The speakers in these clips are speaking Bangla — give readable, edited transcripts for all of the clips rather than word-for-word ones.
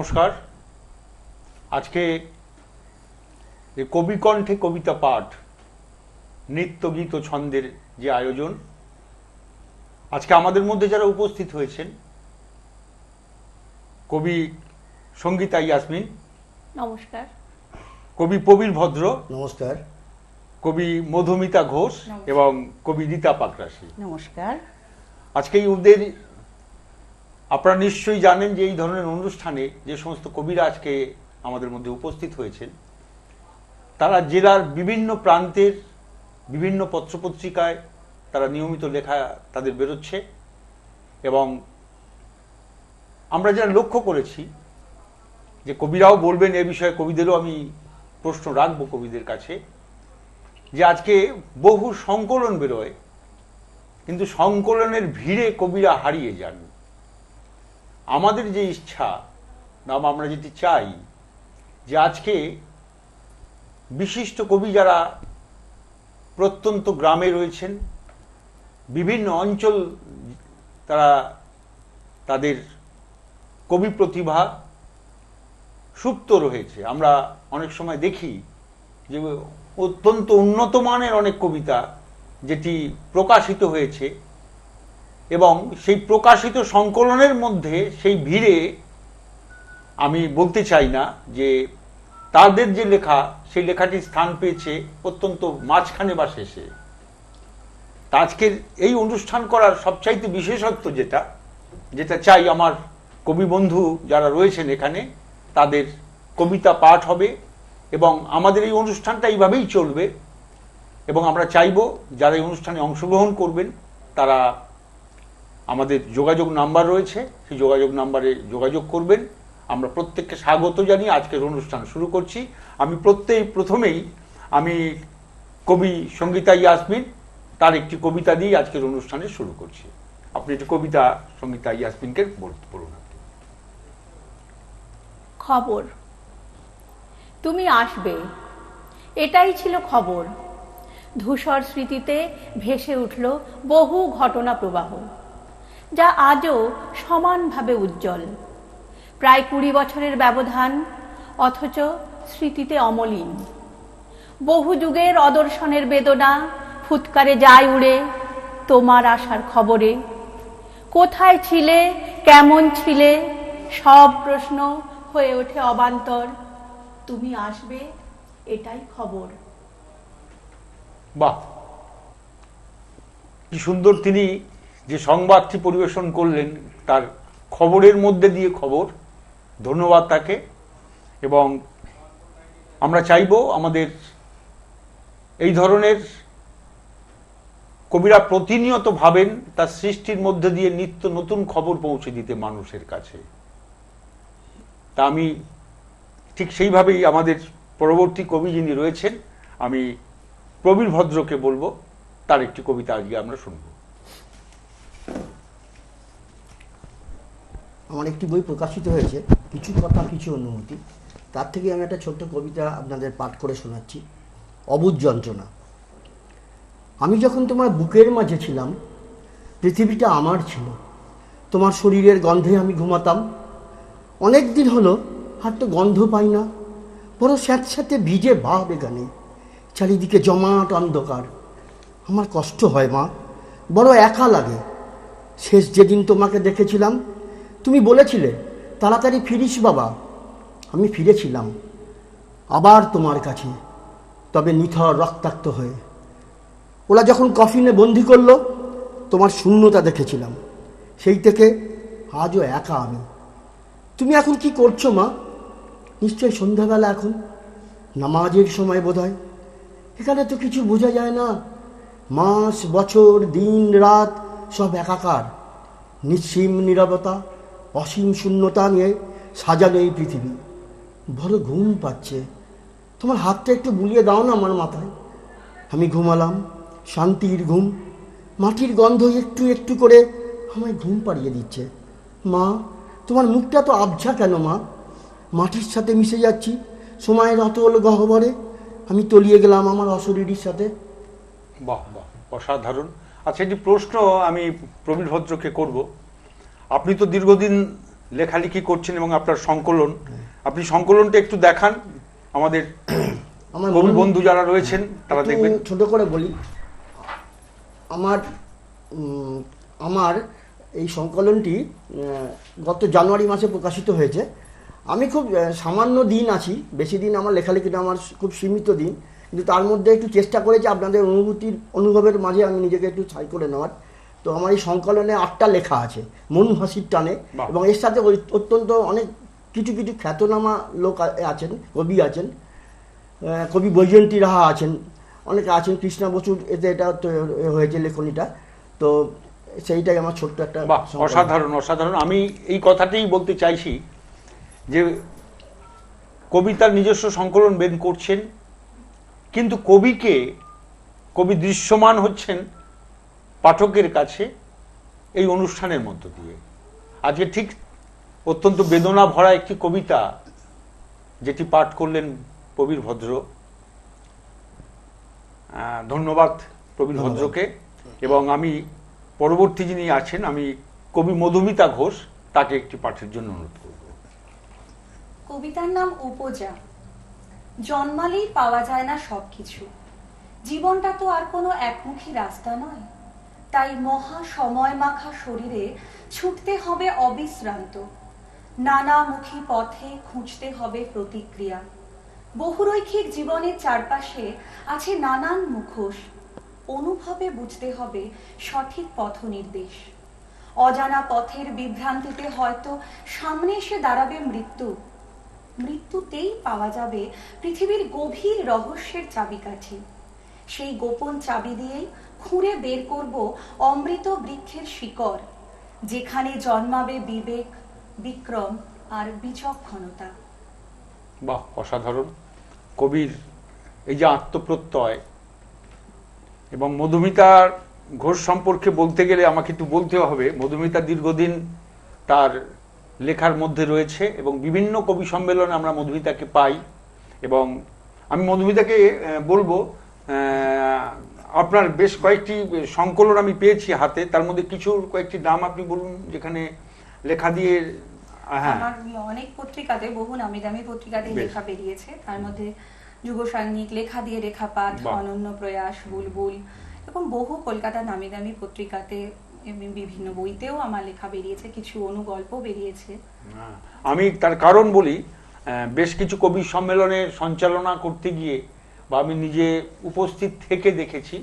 নমস্কার। আজকে কবি কণ্ঠে কবিতা পাঠ, নৃত্য গীত ছন্দের যে আয়োজন, আজকে আমাদের মধ্যে যারা উপস্থিত হয়েছেন, কবি সঙ্গীতা ইয়াসমিন নমস্কার, কবি প্রবীর ভদ্র নমস্কার, কবি মধুমিতা ঘোষ এবং কবি রীতা পাকরাশি নমস্কার। আজকে ওদের আপনারা নিশ্চয়ই জানেন যে এই ধরনের অনুষ্ঠানে যে সমস্ত কবিরা আজকে আমাদের মধ্যে উপস্থিত হয়েছেন, তারা জেলার বিভিন্ন প্রান্তের বিভিন্ন পত্রপত্রিকায় তারা নিয়মিত লেখা তাদের বেরোচ্ছে। এবং আমরা যারা লক্ষ্য করেছি যে কবিরাও বলবেন এ বিষয়ে, কবিদেরও আমি প্রশ্ন রাখবো কবিদের কাছে, যে আজকে বহু সংকলন বেরোয়, কিন্তু সংকলনের ভিড়ে কবিরা হারিয়ে যান। আমাদের যে ইচ্ছা না, আমরা যেটি চাই যে আজকে বিশিষ্ট কবি যারা প্রত্যন্ত গ্রামে রয়েছেন, বিভিন্ন অঞ্চল তারা তাদের কবি প্রতিভা সুপ্ত রয়েছে। আমরা অনেক সময় দেখি যে অত্যন্ত উন্নত মানের অনেক কবিতা যেটি প্রকাশিত হয়েছে, এবং সেই প্রকাশিত সংকলনের মধ্যে সেই ভিড়ে আমি বলতে চাই না যে তাদের যে লেখা, সেই লেখাটি স্থান পেয়েছে অত্যন্ত মাঝখানে বা শেষে। তা আজকের এই অনুষ্ঠান করার সবচাইতে বিশেষত্ব যেটা চাই, আমার কবি বন্ধু যারা রয়েছেন এখানে, তাদের কবিতা পাঠ হবে এবং আমাদের এই অনুষ্ঠানটা এইভাবেই চলবে। এবং আমরা চাইব যারা এই অনুষ্ঠানে অংশগ্রহণ করবেন তারা, আমাদের যোগাযোগ নাম্বার রয়েছে, সেই যোগাযোগ নাম্বারে যোগাযোগ করবেন। আমরা প্রত্যেককে স্বাগত জানিয়ে আজকের অনুষ্ঠান শুরু করছি। আমি প্রথমেই আমি কবি সঙ্গীতা ইয়াসমিন তার একটি কবিতা দিয়ে আজকের অনুষ্ঠানে শুরু করছি। আপনি একটি কবিতা সঙ্গীতা ইয়াসমিনকে বলুন। খবর, তুমি আসবে, এটাই ছিল খবর। ধূসর স্মৃতিতে ভেসে উঠল বহু ঘটনা প্রবাহ, যা আজও সমানভাবে উজ্জ্বল। প্রায় 20 বছরের ব্যবধান, অথচ স্মৃতিতে অমলিন। বহু যুগের অদর্শনের বেদনা ফুৎকারে যায় উড়ে তোমার আসার খবরে। কোথায় ছিলে, কেমন ছিলে, সব প্রশ্ন হয়ে ওঠে অবান্তর। তুমি আসবে, এটাই খবর। বাহ, কি সুন্দর তিনি যে সংবাদটি পরিবেশন করলেন, তার খবরের মধ্যে দিয়ে খবর। ধন্যবাদ তাকে। এবং আমরা চাইব আমাদের এই ধরনের কবিরা প্রতিনিয়ত ভাবেন তার সৃষ্টির মধ্যে দিয়ে নিত্য নতুন খবর পৌঁছে দিতে মানুষের কাছে। তা আমি ঠিক সেইভাবেই আমাদের পরবর্তী কবি যিনি রয়েছেন, আমি প্রবীর ভদ্রকে বলবো তার একটি কবিতা আজকে আমরা শুনব। আমার একটি বই প্রকাশিত হয়েছে, কিছু কথা কিছু অনুভূতি। তার থেকে আমি একটা ছোট্ট কবিতা আপনাদের পাঠ করে শোনাচ্ছি। অবুঝ যন্ত্রণা। আমি যখন তোমার বুকের মাঝে ছিলাম, পৃথিবীটা আমার ছিল। তোমার শরীরের গন্ধে আমি ঘুমাতাম। অনেক দিন হলো আর তো গন্ধ পাই না। বড় স্যাঁতস্যাঁতে ভিজে ভাব এখানে, চারিদিকে জমাট অন্ধকার। আমার কষ্ট হয় মা, বড় একা লাগে। শেষ যেদিন তোমাকে দেখেছিলাম, তুমি বলেছিলে তাড়াতাড়ি ফিরিস বাবা। আমি ফিরেছিলাম আবার তোমার কাছে, তবে নিথর রক্তাক্ত হয়ে। ওরা যখন কফিনে বন্দি করলো, তোমার শূন্যতা দেখেছিলাম। সেই থেকে আজও একা আমি। তুমি এখন কি করছো মা? নিশ্চয় সন্ধ্যাবেলা এখন, নামাজের সময় বোধহয়। এখানে তো কিছু বোঝা যায় না। মাস বছর দিন রাত সব একাকার। নিঃসীম নীরবতা, অসীম শূন্যতা নিয়ে সাজানো এই পৃথিবী। বড় ঘুম পাচ্ছে। তোমার হাতটা একটু বুলিয়ে দাও না আমার মাথায়। আমি ঘুমালাম, শান্তির ঘুম। মাটির গন্ধ একটু একটু করে আমায় ঘুম পাড়িয়ে দিচ্ছে। মা, তোমার মুখটা তো আবঝা কেন মা? মাটির সাথে মিশে যাচ্ছি সময়ের অতল গহ্বরে। আমি তলিয়ে গেলাম আমার অশরীরীর সাথে। বাহ বাহ, অসাধারণ। আচ্ছা, একটি প্রশ্ন আমি প্রবীর ভদ্রকে করব। আপনি তো দীর্ঘদিন লেখালেখি করছেন এবং আপনার সংকলন, আপনি সংকলনটা একটু দেখান আমাদের আমার কবি বন্ধু যারা রয়েছেন তারা একটু দেখবেন। ছোট করে বলি, আমার আমার এই সংকলনটি গত জানুয়ারি মাসে প্রকাশিত হয়েছে। আমি খুব সামান্য দিন আছি, বেশি দিন আমার লেখালেখিটা আমার খুব সীমিত দিন, কিন্তু তার মধ্যে একটু চেষ্টা করেছি আপনাদের অনুভবের মাঝে আমি নিজেকে একটু ছাই করে নেওয়ার। তো আমার এই সংকলনে 8টা লেখা আছে মন হাসির টানে, এবং এর সাথে অত্যন্ত অনেক কিছু কিছু খ্যাতনামা লোক আছেন, কবি আছেন, কবি বৈজয়ন্তী রাহা আছেন, অনেকে আছেন, কৃষ্ণা বসুর এতে এটা হয়েছে লেখনীটা। তো সেইটাই আমার ছোট্ট একটা অসাধারণ অসাধারণ। আমি এই কথাটাই বলতে চাইছি যে কবিতার নিজস্ব সংকলন বের করছেন, কিন্তু কবি দৃশ্যমান হচ্ছেন পাঠকের কাছে এই অনুষ্ঠানের মধ্য দিয়ে। আজকে ঠিক অত্যন্ত বেদনা ভরা একটি কবিতা যেটি পাঠ করলেন প্রবীর ভদ্র। ধন্যবাদ প্রবীর ভদ্রকে। এবং আমি পরবর্তী যিনি আছেন, আমি কবি মধুমিতা ঘোষ, তাকে একটি পাঠের জন্য অনুরোধ করব। কবিতার নাম উপজা। জন্মালেই পাওয়া যায় না সবকিছু, জীবনটা তো আর কোনো একমুখী রাস্তা নয়, তাই মহা সময় মাখা শরীরে ছুটতে হবে অবিশ্রান্ত, নানামুখী পথে খুঁজতে হবে প্রতিক্রিয়া। বহুরৈখিক জীবনের চারপাশে আছে নানান মুখোশ, অনুভবে বুঝতে হবে সঠিক পথ নির্দেশ। অজানা পথের বিভ্রান্তিতে হয়তো সামনে এসে দাঁড়াবে মৃত্যু, মৃত্যুতেই পাওয়া যাবে পৃথিবীর গভীর রহস্যের চাবিকাঠি। সেই গোপন চাবি দিয়েই খুঁড়ে বের করব অমৃত বৃক্ষের শিকড়, যেখানে জন্মাবে বিবেক, বিক্রম আর বিচক্ষণতা। বাহ, অসাধারণ। কবির এই যে আত্মপ্রত্যয়, এবং মধুমিতার ঘোষ সম্পর্কে বলতে গেলে আমাকে একটু বলতে হবে, মধুমিতা দীর্ঘদিন তার লেখার মধ্যে রয়েছে এবং বিভিন্ন কবি সম্মেলনে আমরা মধুমিতাকে পাই। এবং আমি মধুমিতাকে বলবো, আপনার বেশ কয়েকটি সংকলন আমি পেয়েছি হাতে, তার মধ্যে কয়েকটি নাম আপনি বলুন যেখানে লেখা দিয়ে। হ্যাঁ, আমার অনেক পত্রিকাতে, বহু নামি দামি পত্রিকাতে লেখা বেরিয়েছে, তার মধ্যে যুগ সাংনিক, লেখা দিয়ে রেখাপাত, অনন্য প্রয়াস, বুলবুল, এরকম বহু কলকাতার নামি দামি পত্রিকাতে বিভিন্ন বইতেও আমার লেখা বেরিয়েছে, কিছু অনুগল্প বেরিয়েছে। আমি তার কারণ বলি, বেশ কিছু কবি সম্মেলনের সঞ্চালনা করতে গিয়ে বা আমি নিজে উপস্থিত থেকে দেখেছি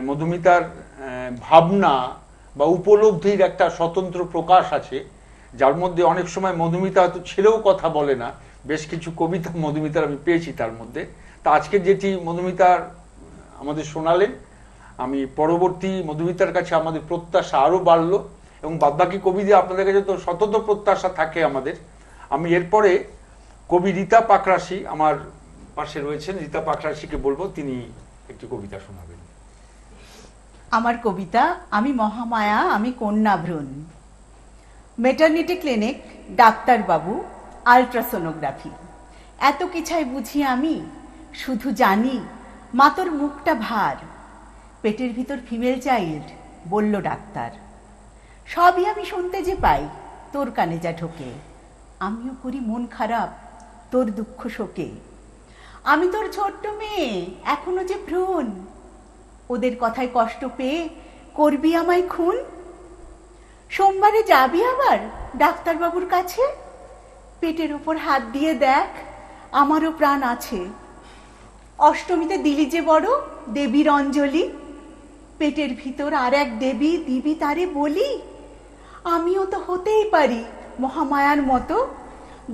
মধুমিতার ভাবনা বা উপলব্ধির একটা স্বতন্ত্র প্রকাশ আছে, যার মধ্যে অনেক সময় মধুমিতা হয়তো ছেড়েও কথা বলে না। বেশ কিছু কবিতা মধুমিতার আমি পেয়েছি তার মধ্যে। তা আজকে যেটি মধুমিতার আমাদের শোনালেন, আমি পরবর্তী মধুমিতার কাছে আমাদের প্রত্যাশা আরও বাড়লো, এবং বাদবাকি কবিদের আপনাদের কাছে তো সতত প্রত্যাশা থাকে আমাদের। আমি এরপরে কবি রীতা পাকরাশি আমার পাশে রয়েছেন, রীতা পাকরাশিকে বলবো তিনি একটি কবিতা শোনাবেন। আমার কবিতা আমি মহামায়া, আমি কন্যা ভ্রূণ। মেটার্নিটি ক্লিনিক, ডাক্তারবাবু, আলট্রাসোনোগ্রাফি, এত কিছুই বুঝি আমি, শুধু জানি মা তোর মুখটা ভার, পেটের ভিতর ফিমেল চাইল্ড, বলল ডাক্তার। সবই আমি শুনতে যে পাই, তোর কানে যা ঢোকে, আমিও করি মন খারাপ তোর দুঃখ শোকে। আমি তোর ছোট্ট মেয়ে, এখনো যে ভ্রূণ, ওদের কথায় কষ্ট পেয়ে করবি আমায় খুন। সোমবারে যাবি আবার ডাক্তারবাবুর কাছে, পেটের ওপর হাত দিয়ে দেখ আমারও প্রাণ আছে। অষ্টমীতে দিলি যে বড় দেবীর অঞ্জলি, পেটের ভিতর আর এক দেবী দিবি তারে বলি। আমিও তো হতেই পারি মহামায়ার মতো,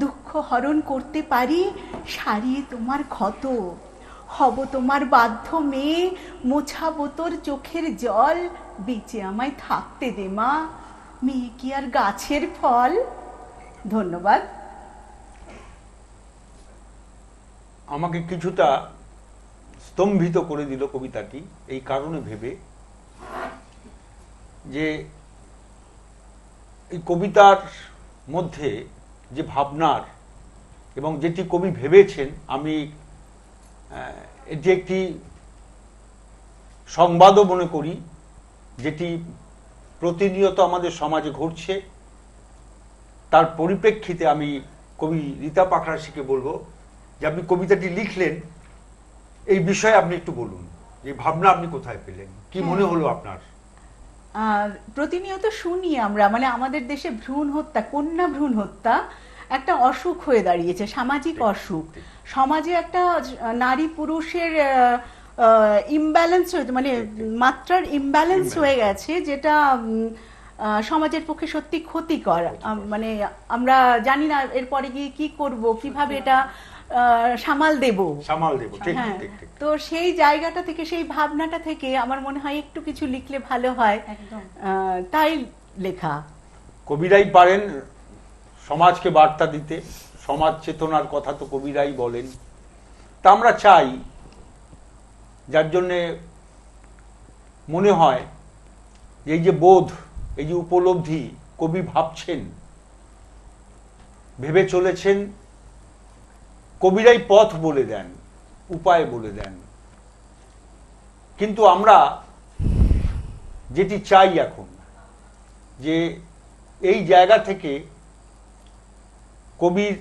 দুঃখ হরণ করতে পারি সারিয়ে তোমার ক্ষত। হব তোমার বাধ্য মেয়ে, মোছাবো তোর চোখের জল, বেঁচে আমায় থাকতে দে মা, মেয়ে কি আর গাছের ফল। ধন্যবাদ। আমাকে কিছুটা স্তম্ভিত করে দিল কবিতাটি, এই কারণে ভেবে যে এই কবিতার মধ্যে যে ভাবনার এবং যেটি কবি ভেবেছেন, আমি এটি একটি সংবাদও মনে করি যেটি প্রতিনিয়ত আমাদের সমাজে ঘটছে। তার পরিপ্রেক্ষিতে আমি কবি রীতা পাখরাশিকে বলবো যে আপনি কবিতাটি লিখলেন, এই বিষয়ে আপনি একটু বলুন, যে ভাবনা আপনি কোথায় পেলেন, কি মনে হলো আপনার? প্রতিনিয়ত শুনি আমরা, মানে আমাদের দেশে ভ্রূণ হত্যা, কন্যা ভ্রূণ হত্যা একটা অসুখ হয়ে দাঁড়িয়েছে, সামাজিক অসুখ। সমাজে একটা নারী পুরুষের ইমব্যালেন্স হয়েছে, মানে মাত্রার ইমব্যালেন্স হয়ে গেছে, যেটা সমাজের পক্ষে সত্যি ক্ষতিকর। মানে আমরা জানি না এরপরে গিয়ে কি করব, কিভাবে এটা সামাল দেব। হ্যাঁ, তো সেই জায়গাটা থেকে, সেই ভাবনাটা থেকে আমার মনে হয় একটু কিছু লিখলে ভালো হয়, তাই লেখা। কবিরাই পারেন সমাজকে বার্তা দিতে, সমাজ চেতনার কথা তো কবিরাই বলেন। তা আমরা চাই, যার জন্যে মনে হয় এই যে বোধ, এই যে উপলব্ধি কবি ভাবছেন, ভেবে চলেছেন, কবিরাই পথ বলে দেন, উপায় বলে দেন। কিন্তু আমরা যেটি চাই এখন, যে এই জায়গা থেকে কবির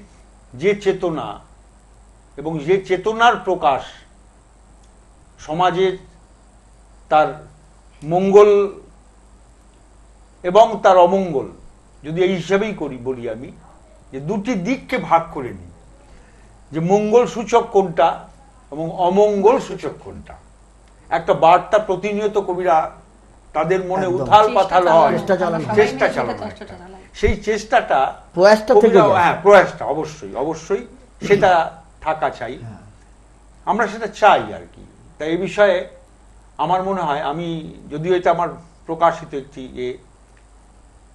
যে চেতনা এবং যে চেতনার প্রকাশ সমাজের, তার মঙ্গল এবং তার অমঙ্গল, যদি এই হিসাবেই বলি আমি, যে দুটি দিককে ভাগ করে নিই, যে মঙ্গল সূচক কোনটা এবং অমঙ্গল সূচক কোনটা। একটা বার্তা প্রতিনিয়ত কবিরা তাদের মনে উথাল পাথাল হয়, চেষ্টা চালানো, সেই চেষ্টাটা, প্রয়াসটা অবশ্যই সেটা থাকা চাই, আমরা সেটা চাই আর কি। তাই এই বিষয়ে আমার মনে হয়, আমি যদিও এটা আমার প্রকাশিত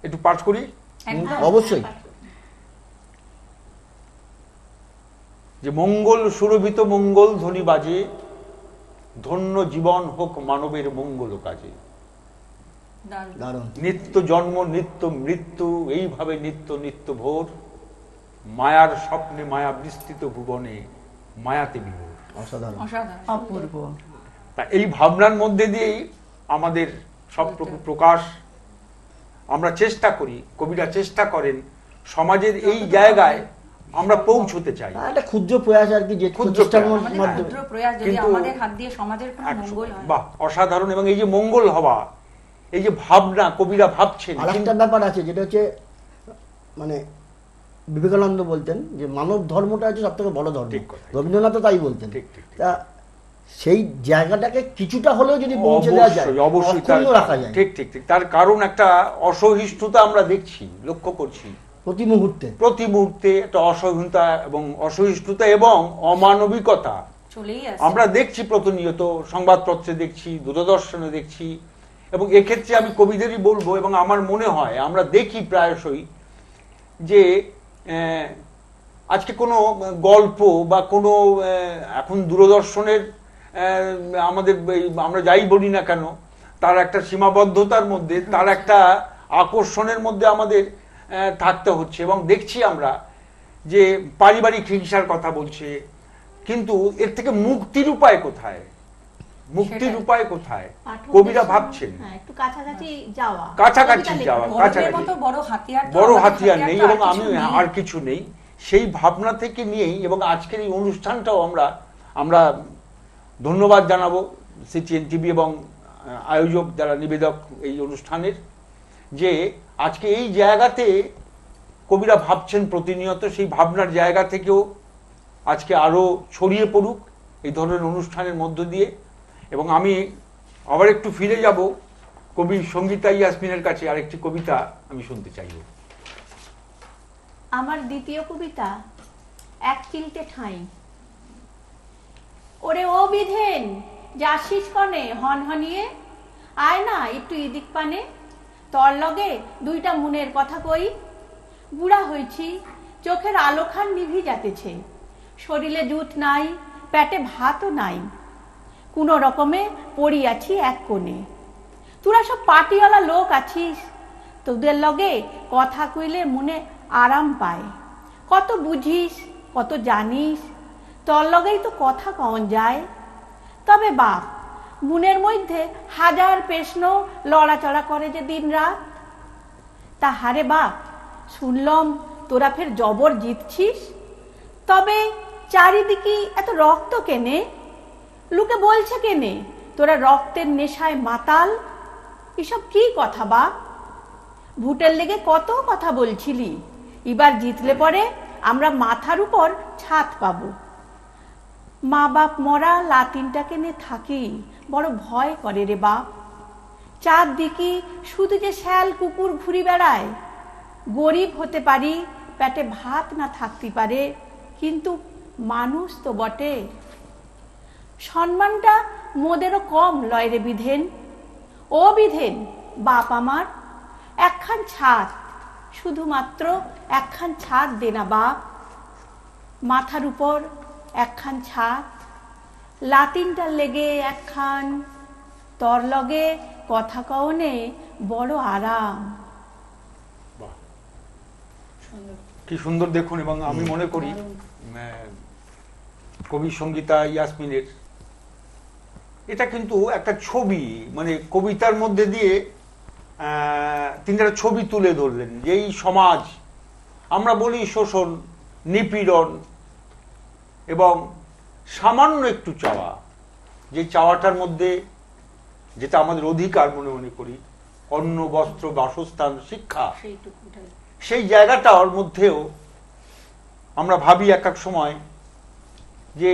একটু পাঠ করি। অবশ্যই। যে মঙ্গল সুরভিত মঙ্গল ধ্বনি বাজে, ধন্য জীবন হোক মানবের মঙ্গল কাজে। নিত্য জন্ম নিত্য মৃত্যু, এইভাবে নিত্য নিত্য ভোর, মায়ার স্বপ্নে মায়া বিস্তৃত ভুবনে, মায়াতে বিভোর। অসাধারণ, অপূর্ব। তা এই ভাবনার মধ্যে দিয়েই আমাদের সব প্রকাশ। আমরা চেষ্টা করি, কবিরা চেষ্টা করেন, সমাজের এই জায়গায় আমরা পৌঁছতে চাই। একটা ক্ষুদ্র প্রয়াস আর কি, যে প্রচেষ্টার মাধ্যমে, কিন্তু আমাদের হাত দিয়ে সমাজের কোনো মঙ্গল হয়। বাহ, অসাধারণ। এবং এই যে মঙ্গল হওয়া, এই যে ভাবনা কবিরা ভাবছেন। আরেকটা ব্যাপার আছে, যেটা হচ্ছে, মানে বিবেকানন্দ বলতেন যে মানব ধর্মটা হচ্ছে সব থেকে বড় ধর্ম, রবীন্দ্রনাথ তাই বলতেন। তা সেই জায়গাটাকে কিছুটা হলেও যদি পৌঁছে দেওয়া যায়, অবশ্যই রাখা যায়। ঠিক। তার কারণ একটা অসহিষ্ণুতা আমরা দেখছি, লক্ষ্য করছি প্রতি মুহূর্তে একটা অসহিষ্ণুতা এবং অসহিষ্ণুতা এবং অমানবিকতা আমরা দেখছি প্রতিনিয়ত, সংবাদপত্রে দেখছি, দূরদর্শনে দেখছি। এবং এক্ষেত্রে আমি কবিদেরই বলবো, এবং আমার মনে হয় আমরা দেখি প্রায়শই যে আজকে কোনো গল্প বা কোনো, এখন দূরদর্শনের আমাদের আমরা যাই বলি না কেন, তার একটা সীমাবদ্ধতার মধ্যে, তার একটা আকর্ষণের মধ্যে আমাদের থাকতে হচ্ছে। এবং দেখছি আমরা যে পারিবারিক হিংসার কথা বলছে, কিন্তু এর থেকে মুক্তির উপায় কোথায়? কবিরা ভাবছেন একটু কাছাকাছি যাওয়া, বড় হাতিয়ার নেই এবং আমি আর কিছু নেই, সেই ভাবনা থেকে নিয়েই। এবং আজকের এই অনুষ্ঠানটাও আমরা ধন্যবাদ জানাবো সিটিএন টিভি এবং আয়োজক যারা নিবেদক এই অনুষ্ঠানের, যে আজকে এই জায়গাতে কবিরা ভাবছেন প্রতিনিয়ত, সেই ভাবনার জায়গা থেকেও আজকে আরো ছড়িয়ে পড়ুক এই ধরনের অনুষ্ঠানের মধ্য দিয়ে। এবং আমি আবার একটু ফিরে যাব কবি সঙ্গীতা ইয়াসমিনের কাছে, আরেকটি কবিতা আমি শুনতে চাইব। আমার দ্বিতীয় কবিতা, এক চিলতে ঠাঁই। ওরে ও বিধেন, যাসিস কনে হনহনিয়ে, আয় না একটু ইদিক পানে, তর লগে দুইটা মনের কথা কই। বুড়া হইছি, চোখের আলোখান নিভি যাতেছে, শরীরে জুট নাই, পেটে ভাতও নাই, কোনো রকমে পড়িয়াছি এক কোণে। তোরা সব পাটিওয়ালা লোক আছিস, তোদের লগে কথা কইলে মনে আরাম পায়। কত বুঝিস, কত জানিস, তোর লগেই তো কথা কন যায়। তবে বাপ, মনের মধ্যে হাজার প্রশ্ন লড়াচড়া করে যে দিন রাত। তাহারে বাপ, শুনলাম তোরা ফের জবর জিতছিস, তবে চারিদিকে এত রক্ত কেনে? লোকে বলছে কেনে তোরা রক্তের নেশায় মাতাল? এসব কি কথা বা? ভোটের লেগে কত কথা বলছিলি, এবার জিতলে পরে আমরা মাথার উপর ছাদ পাবো। মা বাপ মরা লাতিনটাকে নিয়ে থাকি, বড় ভয় করে রে বাপ। চারদিকে শুধু যে শ্যাল কুকুর ঘুরি বেড়ায়। গরিব হতে পারি, পেটে ভাত না থাকতে পারে, কিন্তু মানুষ তো বটে। সম্মানটা মোদেরও কম লয় রে বিধেন। ও বিধেন, বাপ আমার একখান ছাদ, শুধুমাত্র একখান ছাদ দে না বাপ। মাথার উপর একখান ছাদ, লাতিনটার লেগে একখান, তর লগে কথা কওনে বড় আরাম। কি সুন্দর দেখুন। এবং আমি মনে করি কবি সঙ্গীতা ইয়াসমিনের এটা কিন্তু একটা ছবি, মানে কবিতার মধ্যে দিয়ে তিনি একটা ছবি তুলে ধরলেন যে এই সমাজ, আমরা বলি শোষণ, নিপীড়ন এবং সামান্য একটু চাওয়া, যে চাওয়াটার মধ্যে যেটা আমাদের অধিকার মনে করি, অন্ন, বস্ত্র, বাসস্থান, শিক্ষা, সেই জায়গাটার মধ্যেও আমরা ভাবি এক এক সময় যে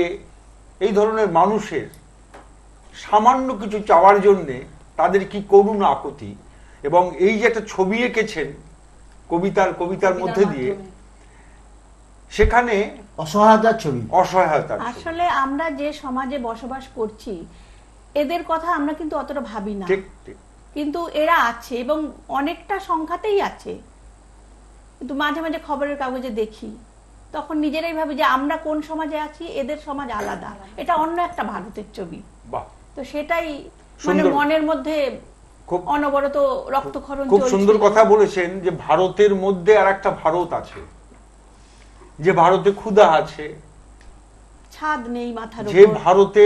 এই ধরনের মানুষের সামান্য কিছু চাওয়ার জন্যে তাদের কি করুণ আকুতি। এবং এই যে একটা ছবি এঁকেছেন কবিতার মধ্যে দিয়ে, সেখানে অসহায়তার ছবি, অসহায়তার ছবি। আসলে আমরা যে সমাজে বসবাস করছি এদের কথা আমরা কিন্তু অতটা ভাবি না, ঠিক ঠিক। কিন্তু এরা আছে এবং অনেকটা সংখ্যাতেই আছে। কিন্তু মাঝে মাঝে খবরের কাগজে দেখি, তখন নিজেরাই ভাবি যে আমরা কোন সমাজে আছি, এদের সমাজ আলাদা, এটা অন্য একটা ভারতের ছবি। বাহ, তো সেটাই মানে সুন্দর। মনের মধ্যে খুব অনবরত রক্তক্ষরণ খুব চলছে। সুন্দর কথা বলেছেন যে ভারতের মধ্যে আর একটা ভারত আছে, যে ভারতে ক্ষুধা আছে, ছাদ নেই মাথার যে উপর, ভারতে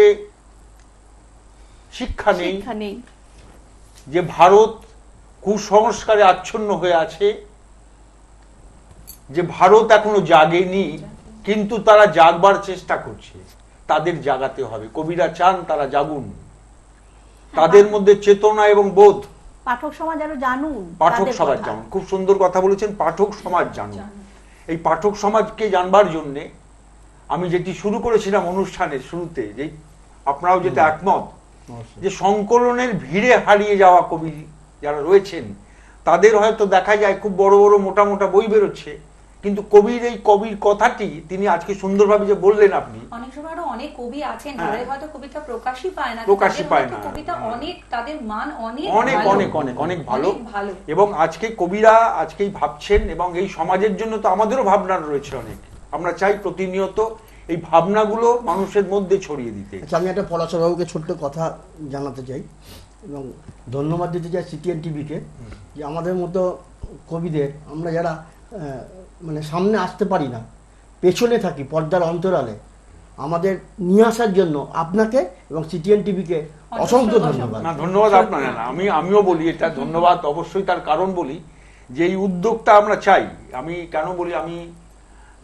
শিক্ষা নেই, শিক্ষা নেই, যে ভারত কুসংস্কারে আচ্ছন্ন হয়ে আছে, যে ভারত এখনো জাগেনি, কিন্তু তারা জাগবার চেষ্টা করছে। তাদের জাগাতে হবে। কবিরা চান তারা জাগুন, তাদের মধ্যে চেতনা এবং বোধ। পাঠক সমাজ আরো জানুন, পাঠক তাদের সমাজ কথা। জানুন, খুব সুন্দর কথা বলেছেন, পাঠক সমাজ জানুন। এই পাঠক সমাজকে জানবার জন্য আমি যেটি শুরু করেছিলাম অনুষ্ঠানের শুরুতে, যে আপনারাও যেটা একমত, যে সংকলনের ভিড়ে হারিয়ে যাওয়া কবি যারা রয়েছেন, তাদের হয়তো দেখা যায় খুব বড় বড় মোটা মোটা বই বেরোচ্ছে, কিন্তু কবির কথাটি তিনি আজকে সুন্দরভাবে যে বললেন আপনি, অনেক সময় আরো অনেক কবি আছেন হ্যাঁ। যাদের হয়তো কবিতা প্রকাশই পায় না, প্রকাশই তাদের পায় হয়তো না। কবিতা অনেক, তাদের মান অনেক অনেক ভালো। অনেক অনেক অনেক ভালো। অনেক ভালো। এবং আজকে কবিরা আজকেই ভাবছেন, এবং এই সমাজের জন্য তো আমাদেরও ভাবনা রয়েছে অনেক। আমরা চাই প্রতিনিয়ত এই ভাবনাগুলো মানুষের মধ্যে ছড়িয়ে দিতে। আচ্ছা, আমি একটা পলাশবাবুকে ছোট্ট কথা জানাতে চাই এবং ধন্যবাদ দিতে চাই সিটিএন টিভিকে, যে আমাদের মতো কবিদের, আমরা যারা মানে সামনে আসতে পারি না, পেছনে থাকি পর্দার অন্তরালে, আমাদের নিয়ে আসার জন্য আপনাকে এবং সিটিএন টিভিকে অসংখ্য ধন্যবাদ। না, ধন্যবাদ আপনার না, আমিও বলি এটা ধন্যবাদ অবশ্যই, তার কারণ বলি যে এই উদ্যোগটা আমরা চাই। আমি কেন বলি, আমি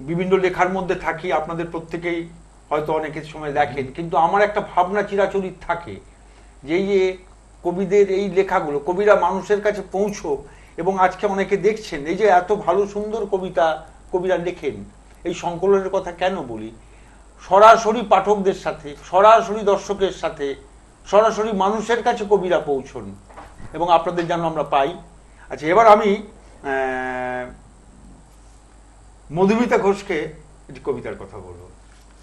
বিভিন্ন লেখার মধ্যে থাকি, আপনাদের প্রত্যেকেই হয়তো অনেকের সময় দেখেন, কিন্তু আমার একটা ভাবনা চিরাচরিত থাকে যে এই যে কবিদের এই লেখাগুলো, কবিরা মানুষের কাছে পৌঁছোক। এবং আজকে অনেকে দেখছেন এই যে এত ভালো সুন্দর কবিতা কবিরা লেখেন, এই সংকলনের কথা কেন বলি, সরাসরি পাঠকদের সাথে, সরাসরি দর্শকের সাথে, সরাসরি মানুষের কাছে কবিরা পৌঁছন, এবং আপনাদের যেন আমরা পাই। আচ্ছা, এবার আমি মধুমিতা ঘোষকে একটি কবিতার কথা বলবো,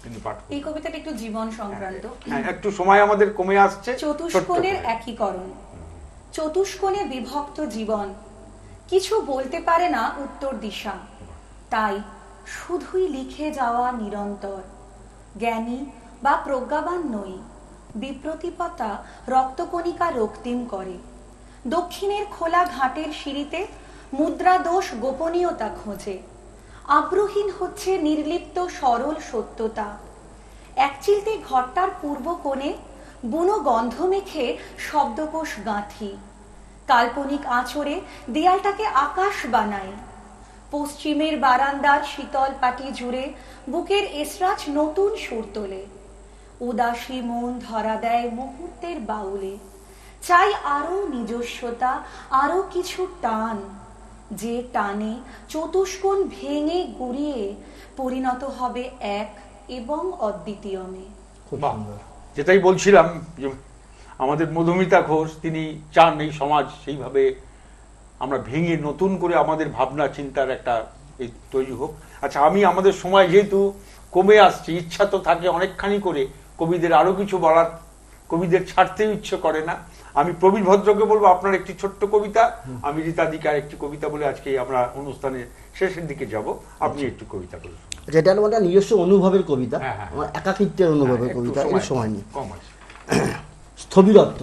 তিনি পাঠ করবেন। এই কবিতাটা একটু জীবন সংক্রান্ত। হ্যাঁ, একটু সময় আমাদের কমে আসছে। চতুষ্কোণের একীকরণ। চতুষ্কোণে বিভক্ত জীবন, কিছু বলতে পারে না উত্তর দিশা, তাই শুধুই লিখে যাওয়া নিরন্তর। জ্ঞানী বা প্রজ্ঞাবান নই, বিপ্রতিপতা রক্তকণিকা রক্তিম করে। দক্ষিণের খোলা ঘাটের সিঁড়িতে মুদ্রা দোষ গোপনীয়তা খোঁজে। আব্রহীন হচ্ছে নির্লিপ্ত সরল সত্যতা। একচিলতে ঘরটার পূর্ব কোণে বুনো গন্ধ মেখে শব্দকোষ গাঁথি। কাল্পনিক আঁচড়ে দেয়ালটাকে আকাশ বানাই। পশ্চিমের বারান্দার শীতল পাটি জুড়ে বুকের এসরাজ নতুন সুর তোলে। উদাসী মন ধরা দেয় মুহূর্তের বাউলে, চাই আরো নিজস্বতা, আরো কিছু টান, যে টানে চতুষ্কোণ ভেঙে গুড়িয়ে পরিণত হবে এক এবং অদ্বিতীয়মে। খুব বাহ, সুন্দর। যেটাই বলছিলাম যে আমাদের মধুমিতা ঘোষ তিনি চান এই সমাজ সেইভাবে আমরা ভেঙে নতুন করে আমাদের ভাবনা চিন্তার একটা এই তৈরি হোক। আচ্ছা, আমি আমাদের সময় যেহেতু কমে আসছি, ইচ্ছা তো থাকে অনেকখানি করে কবিদের আরো কিছু বলার, কবিদের ছাড়তেও ইচ্ছে করে না। আমি প্রবীর ভদ্রকে বলবো আপনার একটি ছোট্ট কবিতা, আমি রীতাদিকার একটি কবিতা বলে আজকে আমরা অনুষ্ঠানের শেষের দিকে যাব। আপনি একটু কবিতা বলুন। যেটা আমার একটা নিজস্ব অনুভবের কবিতা, হ্যাঁ, হ্যাঁ। আমার একাকিত্বের অনুভবের একটু কবিতা, এর সময় নেই। কম আছে। স্থবিরত্ব।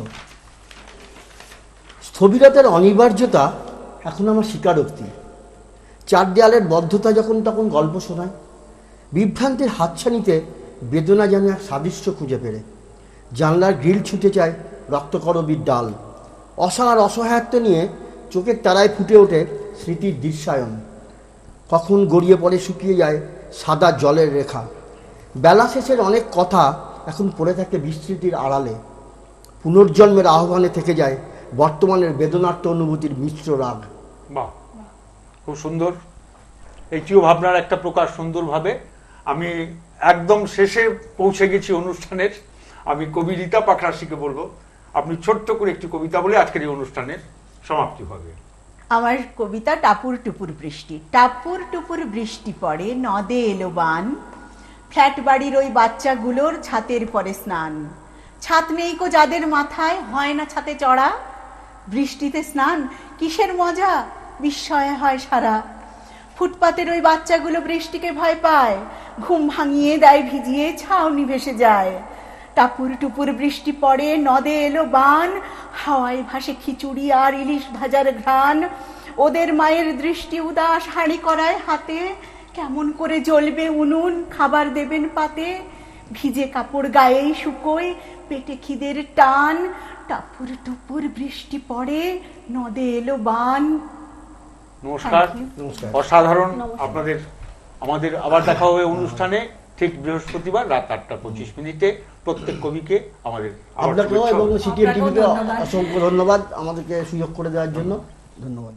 স্থবিরতার অনিবার্যতা এখন আমার স্বীকারোক্তি। চার দেয়ালের বদ্ধতা যখন তখন গল্প শোনায়, বিভ্রান্তির হাতছানিতে বেদনা যেন এক সাদৃশ্য খুঁজে পেরে। জানলার গ্রিল ছুটে যায় রক্তকরবীর ডাল। অসার অসহায়ত্ব নিয়ে চোখের তারায় ফুটে ওঠে স্মৃতির দৃশ্যায়ন। কখন গড়িয়ে পড়ে শুকিয়ে যায় সাদা জলের রেখা। বেলা শেষের অনেক কথা এখন পড়ে থাকে বিস্মৃতির আড়ালে। পুনর্জন্মের আহ্বানে থেকে যায় বর্তমানের বেদনার্থ অনুভূতির মিশ্র রাগ। বাহ, খুব সুন্দর। এইটিও ভাবনার একটা প্রকাশ সুন্দরভাবে। আমি একদম শেষে পৌঁছে গেছি অনুষ্ঠানের। আমি কবি রীতা পাকরাশিকে বলবো আপনি ছোট্ট করে একটি কবিতা বলে আজকের এই অনুষ্ঠানের সমাপ্তি হবে। আমার কবিতা টাপুর টুপুর বৃষ্টি। টাপুর টুপুর বৃষ্টি পড়ে, নদে এলো বান, ফ্ল্যাট বাড়ির ওই বাচ্চাগুলোর ছাতের পরে স্নান। ছাদ নেই কো যাদের মাথায়, হয় না ছাতে চড়া, বৃষ্টিতে স্নান কিসের মজা, বিস্ময় হয় সারা। ফুটপাতের ওই বাচ্চাগুলো বৃষ্টিকে ভয় পায়, ঘুম ভাঙিয়ে দেয় ভিজিয়ে, ছাউনি ভেসে যায়। টাপুর টুপুর বৃষ্টি পড়ে, নদে এলো বান, হাওয়ায় ভাসে খিচুড়ি আর ইলিশ ভাজার ঘ্রাণ। ওদের মায়ের দৃষ্টি উদাস, হাঁড়ি করায় হাতে, কেমন করে জ্বলবে উনুন, খাবার দেবেন পাতে। ভিজে কাপড় গায়েই শুকোয়, পেটে খিদের টান, টাপুর টুপুর বৃষ্টি পড়ে, নদে এলো বান। নমস্কার। Thank you. নমস্কার। অসাধারণ। নমস্কার। আমাদের আবার দেখা হবে অনুষ্ঠানে ঠিক বৃহস্পতিবার রাত 8:25 প্রত্যেক কবিকে আমাদের আবার আপনাকেও শুভেচ্ছা। এবং সিটিএন আপনাকেও টিভিকে ধন্যবাদ। অসংখ্য ধন্যবাদ আমাদেরকে সুযোগ করে দেওয়ার জন্য। ধন্যবাদ।